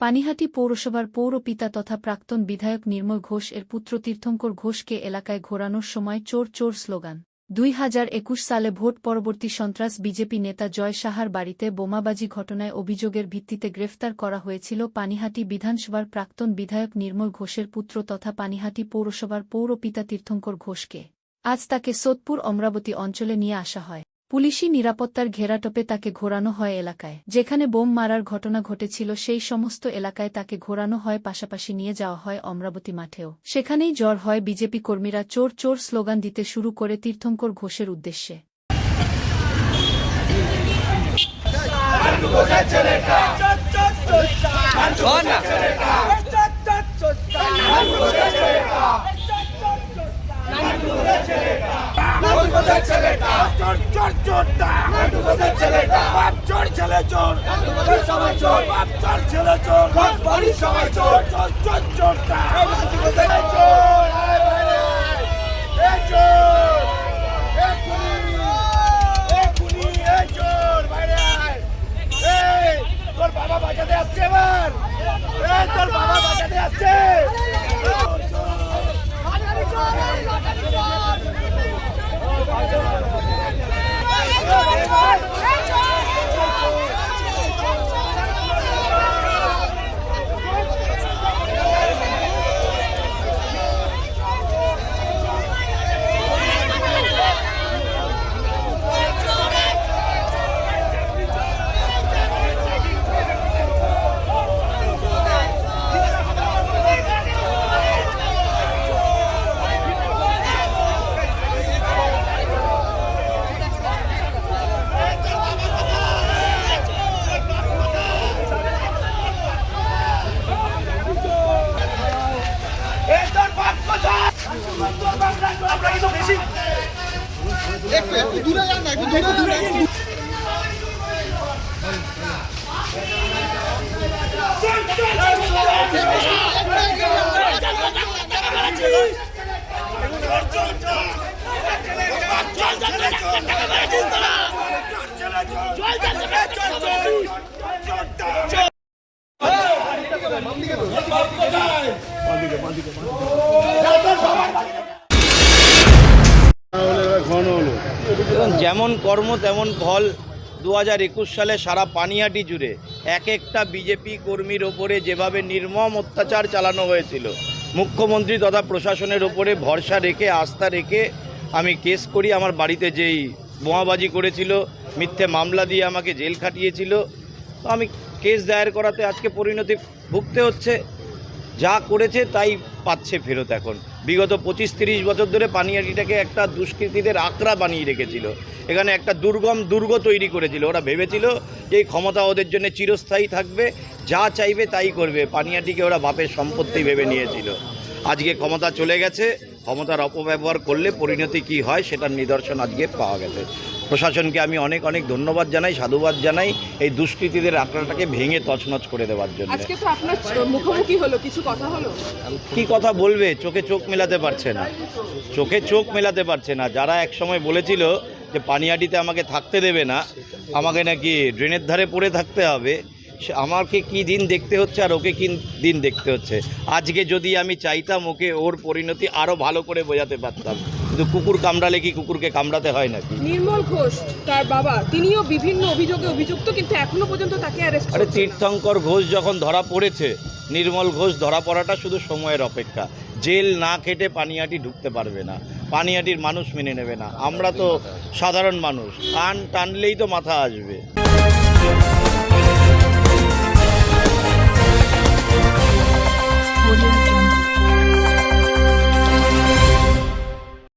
পানিহাটি পৌরসভার পৌর পিতা তথা প্রাক্তন বিধায়ক নির্মল ঘোষ এর পুত্র তীর্থঙ্কর ঘোষকে এলাকায় ঘোরানোর সময় চোর চোর স্লোগান। 2021 সালে ভোট পরবর্তী সন্ত্রাস বিজেপি নেতা জয় সাহার বাড়িতে বোমাবাজি ঘটনায় অভিযোগের ভিত্তিতে গ্রেফতার করা হয়েছিল পানিহাটি বিধানসভার প্রাক্তন বিধায়ক নির্মল ঘোষের পুত্র তথা পানিহাটি পৌরসভার পৌর পিতা তীর্থঙ্কর ঘোষকে। আজ তাকে সোদপুর অমরাবতী অঞ্চলে নিয়ে আসা হয়। পুলিশি নিরাপত্তার ঘেরাটোপে তাকে ঘোরানো হয় এলাকায় যেখানে বোম মারার ঘটনা ঘটেছিল সেই সমস্ত এলাকায় তাকে ঘোরানো হয়, পাশাপাশি নিয়ে যাওয়া হয় অমরাবতী মাঠেও। সেখানেই জড় হয় বিজেপি কর্মীরা চোর চোর স্লোগান দিতে শুরু করে তীর্থঙ্কর ঘোষের উদ্দেশ্যে। তোর বাবা বাজাতে আসছে, এবার তোর বাবা বাজাতে আসছে। যেমন কর্ম তেমন ফল। 2021 সালে সারা পানিহাটি জুড়ে এক একটা বিজেপি কর্মীর ওপরে যেভাবে নির্মম অত্যাচার চালানো হয়েছিল, মুখ্যমন্ত্রী তথা প্রশাসনের ওপরে ভরসা রেখে আস্থা রেখে আমি কেস করি। আমার বাড়িতে যেই বোমাবাজি করেছিল, মিথ্যে মামলা দিয়ে আমাকে জেল খাটিয়েছিল, তো আমি কেস দায়ের করাতে আজকে পরিণতি ভুগতে হচ্ছে। যা করেছে তাই পাচ্ছে ফেরত। এখন বিগত 25-30 বছর ধরে পানিহাটিটাকে একটা দুষ্কৃতীদের আঁকড়া বানিয়ে রেখেছিল। এখানে একটা দুর্গ তৈরি করেছিল। ওরা ভেবেছিল যে এই ক্ষমতা ওদের জন্য চিরস্থায়ী থাকবে, যা চাইবে তাই করবে। পানিহাটিকে ওরা বাপের সম্পত্তি ভেবে নিয়েছিল। আজকে ক্ষমতা চলে গেছে, ক্ষমতার অপব্যবহার করলে পরিণতি কি হয় সেটার নিদর্শন আজকে পাওয়া গেছে। প্রশাসনকে আমি অনেক অনেক ধন্যবাদ জানাই, সাধুবাদ জানাই এই দুষ্কৃতীদের আঁকড়াটাকে ভেঙে তছনছ করে দেওয়ার জন্য। আজকে তো আপনার মুখোমুখি হলো, কিছু কথা হলো? কি কথা বলবে? চোখে চোখ মেলাতে পারছে না, চোখে চোখ মেলাতে পারছে না। যারা একসময় বলেছিল যে পানিহাটিতে আমাকে থাকতে দেবে না, আমাকে নাকি ড্রেনের ধারে পড়ে থাকতে হবে, আমাকে কি দিন দেখতে হচ্ছে আর ওকে কি দিন দেখতে হচ্ছে। আজকে যদি আমি চাইতাম ওকে ওর পরিণতি আরও ভালো করে বোঝাতে পারতাম, কিন্তু কুকুর কামড়ালে কি কুকুরকে কামড়াতে হয় নাকি? নির্মল ঘোষ তার বাবা, তিনিও বিভিন্ন অভিযোগে অভিযুক্ত, কিন্তু এখনো পর্যন্ত তাকে অ্যারেস্ট করা হয়নি। তীর্থঙ্কর ঘোষ যখন ধরা পড়েছে, নির্মল ঘোষ ধরা পড়াটা শুধু সময়ের অপেক্ষা। জেল না খেটে পানিহাটি ঢুকতে পারবে না, পানিহাটির মানুষ মেনে নেবে না। আমরা তো সাধারণ মানুষ, কান টানলেই তো মাথা আসবে।